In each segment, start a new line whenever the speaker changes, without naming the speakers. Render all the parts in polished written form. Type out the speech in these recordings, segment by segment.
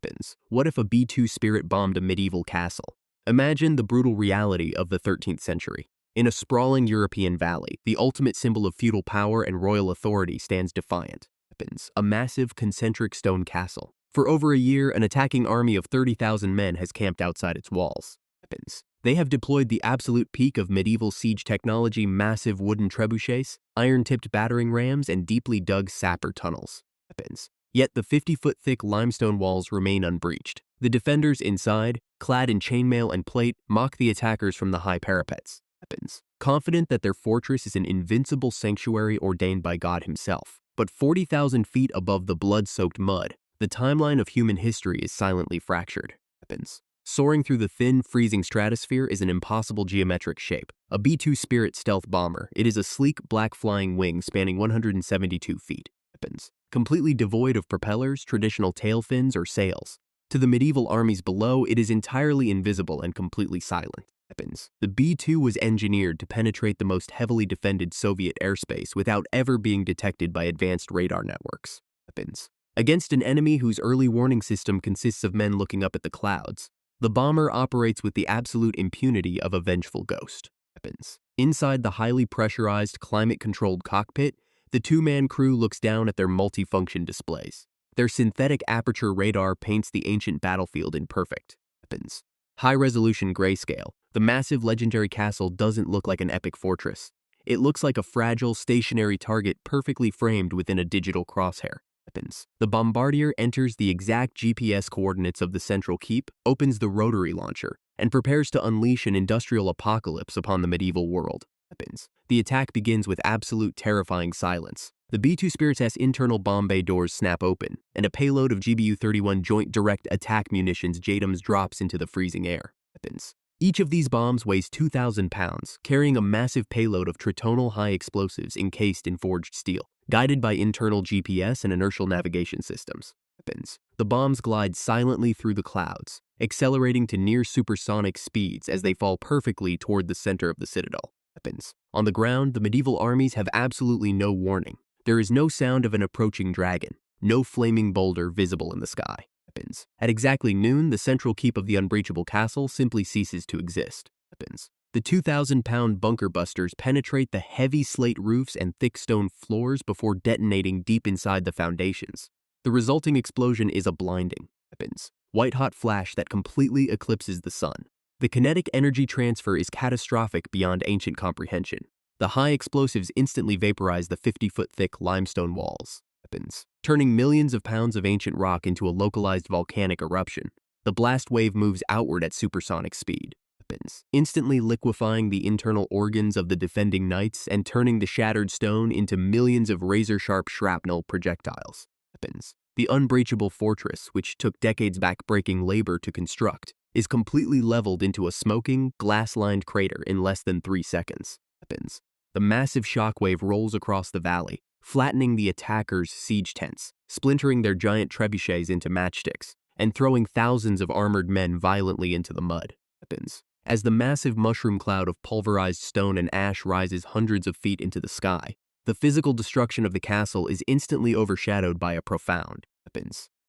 Weapons. What if a B-2 Spirit bombed a medieval castle? Imagine the brutal reality of the 13th century. In a sprawling European valley, the ultimate symbol of feudal power and royal authority stands defiant. Weapons. A massive concentric stone castle. For over a year, an attacking army of 30,000 men has camped outside its walls. Weapons. They have deployed the absolute peak of medieval siege technology: massive wooden trebuchets, iron-tipped battering rams, and deeply dug sapper tunnels. Weapons. Yet the 50-foot-thick limestone walls remain unbreached. The defenders inside, clad in chainmail and plate, mock the attackers from the high parapets. Weapons. Confident that their fortress is an invincible sanctuary ordained by God himself. But 40,000 feet above the blood-soaked mud, the timeline of human history is silently fractured. Weapons. Soaring through the thin, freezing stratosphere is an impossible geometric shape. A B-2 Spirit stealth bomber, it is a sleek, black flying wing spanning 172 feet. Weapons. Completely devoid of propellers, traditional tail fins, or sails. To the medieval armies below, it is entirely invisible and completely silent. Weapons. The B-2 was engineered to penetrate the most heavily defended Soviet airspace without ever being detected by advanced radar networks. Weapons. Against an enemy whose early warning system consists of men looking up at the clouds, the bomber operates with the absolute impunity of a vengeful ghost. Weapons. Inside the highly pressurized, climate-controlled cockpit, the two-man crew looks down at their multifunction displays. Their synthetic aperture radar paints the ancient battlefield in perfect. Weapons. High-resolution grayscale. The massive legendary castle doesn't look like an epic fortress. It looks like a fragile, stationary target perfectly framed within a digital crosshair. Weapons. The bombardier enters the exact GPS coordinates of the central keep, opens the rotary launcher, and prepares to unleash an industrial apocalypse upon the medieval world. Weapons. The attack begins with absolute terrifying silence. The B-2 Spirit's internal bomb bay doors snap open, and a payload of GBU-31 Joint Direct Attack Munitions JDAMs drops into the freezing air. Weapons. Each of these bombs weighs 2,000 pounds, carrying a massive payload of tritonal high explosives encased in forged steel, guided by internal GPS and inertial navigation systems. Weapons. The bombs glide silently through the clouds, accelerating to near supersonic speeds as they fall perfectly toward the center of the citadel. Weapons. On the ground, the medieval armies have absolutely no warning. There is no sound of an approaching dragon, no flaming boulder visible in the sky. Weapons. At exactly noon, the central keep of the unbreachable castle simply ceases to exist. Weapons. The 2,000-pound bunker busters penetrate the heavy slate roofs and thick stone floors before detonating deep inside the foundations. The resulting explosion is a blinding. Weapons. White-hot flash that completely eclipses the sun. The kinetic energy transfer is catastrophic beyond ancient comprehension. The high explosives instantly vaporize the 50-foot-thick limestone walls. Weapons. Turning millions of pounds of ancient rock into a localized volcanic eruption, the blast wave moves outward at supersonic speed. Weapons. Instantly liquefying the internal organs of the defending knights and turning the shattered stone into millions of razor-sharp shrapnel projectiles. Weapons. The unbreachable fortress, which took decades back-breaking labor to construct, is completely leveled into a smoking, glass-lined crater in less than 3 seconds. Weapons. The massive shockwave rolls across the valley, flattening the attackers' siege tents, splintering their giant trebuchets into matchsticks, and throwing thousands of armored men violently into the mud. Weapons. As the massive mushroom cloud of pulverized stone and ash rises hundreds of feet into the sky, the physical destruction of the castle is instantly overshadowed by a profound,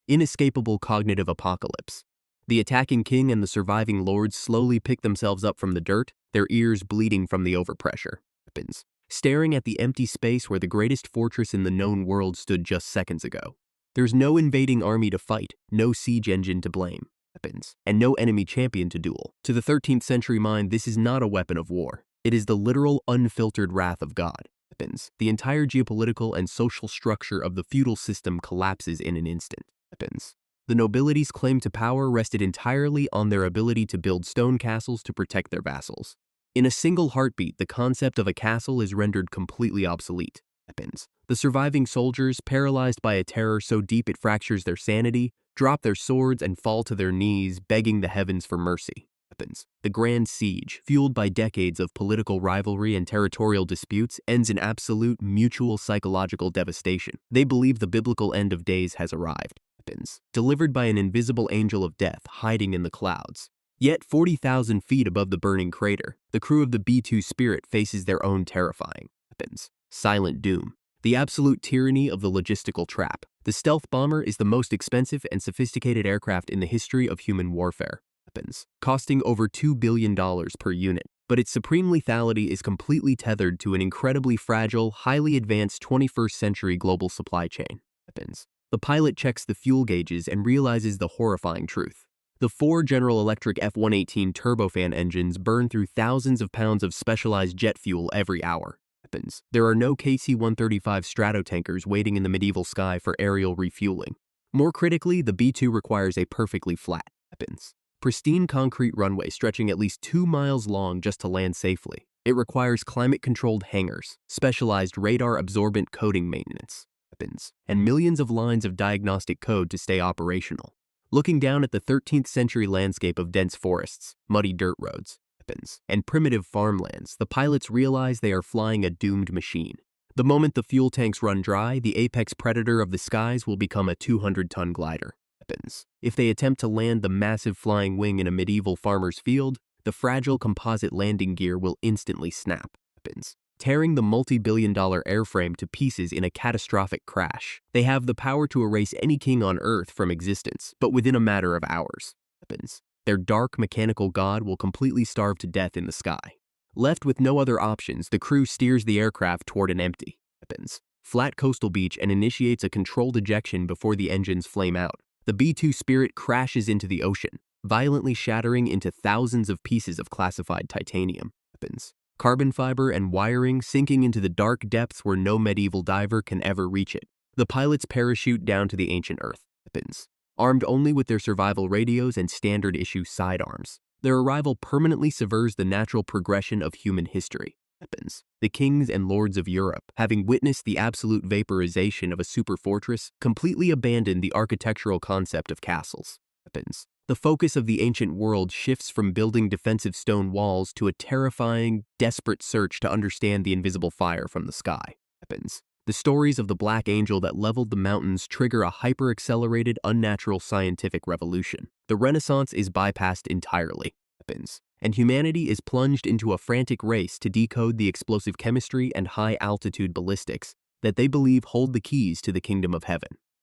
inescapable cognitive apocalypse. The attacking king and the surviving lords slowly pick themselves up from the dirt, their ears bleeding from the overpressure. Weapons. Staring at the empty space where the greatest fortress in the known world stood just seconds ago. There's no invading army to fight, no siege engine to blame. Weapons. And no enemy champion to duel. To the 13th century mind, this is not a weapon of war. It is the literal, unfiltered wrath of God. Weapons. The entire geopolitical and social structure of the feudal system collapses in an instant. Weapons. The nobility's claim to power rested entirely on their ability to build stone castles to protect their vassals. In a single heartbeat, the concept of a castle is rendered completely obsolete. Weapons. The surviving soldiers, paralyzed by a terror so deep it fractures their sanity, drop their swords and fall to their knees, begging the heavens for mercy. Weapons. The grand siege, fueled by decades of political rivalry and territorial disputes, ends in absolute, mutual psychological devastation. They believe the biblical end of days has arrived. Weapons. Delivered by an invisible angel of death hiding in the clouds. Yet 40,000 feet above the burning crater, the crew of the B-2 Spirit faces their own terrifying weapons. Silent doom. The absolute tyranny of the logistical trap. The stealth bomber is the most expensive and sophisticated aircraft in the history of human warfare. Weapons, costing over $2 billion per unit. But its supreme lethality is completely tethered to an incredibly fragile, highly advanced 21st century global supply chain. Weapons. The pilot checks the fuel gauges and realizes the horrifying truth. The 4 General Electric F-118 turbofan engines burn through thousands of pounds of specialized jet fuel every hour. Weapons. There are no KC-135 Stratotankers waiting in the medieval sky for aerial refueling. More critically, the B-2 requires a perfectly flat weapons. Pristine concrete runway stretching at least 2 miles long just to land safely. It requires climate-controlled hangars, specialized radar-absorbent coating maintenance, weapons, and millions of lines of diagnostic code to stay operational. Looking down at the 13th century landscape of dense forests, muddy dirt roads, weapons, and primitive farmlands, the pilots realize they are flying a doomed machine. The moment the fuel tanks run dry, the apex predator of the skies will become a 200-ton glider. Weapons. If they attempt to land the massive flying wing in a medieval farmer's field, the fragile composite landing gear will instantly snap. Weapons. Tearing the multi-billion-dollar airframe to pieces in a catastrophic crash. They have the power to erase any king on Earth from existence, but within a matter of hours. Weapons. Their dark mechanical god will completely starve to death in the sky. Left with no other options, the crew steers the aircraft toward an empty, weapons, flat coastal beach and initiates a controlled ejection before the engines flame out. The B-2 Spirit crashes into the ocean, violently shattering into thousands of pieces of classified titanium, weapons, carbon fiber and wiring sinking into the dark depths where no medieval diver can ever reach it. The pilots parachute down to the ancient Earth, weapons, armed only with their survival radios and standard-issue sidearms. Their arrival permanently subverts the natural progression of human history. Weapons. The kings and lords of Europe, having witnessed the absolute vaporization of a superfortress, completely abandoned the architectural concept of castles. Weapons. The focus of the ancient world shifts from building defensive stone walls to a terrifying, desperate search to understand the invisible fire from the sky. Weapons. The stories of the Black Angel that leveled the mountains trigger a hyper-accelerated, unnatural scientific revolution. The Renaissance is bypassed entirely. Weapons. And humanity is plunged into a frantic race to decode the explosive chemistry and high-altitude ballistics that they believe hold the keys to the kingdom of heaven.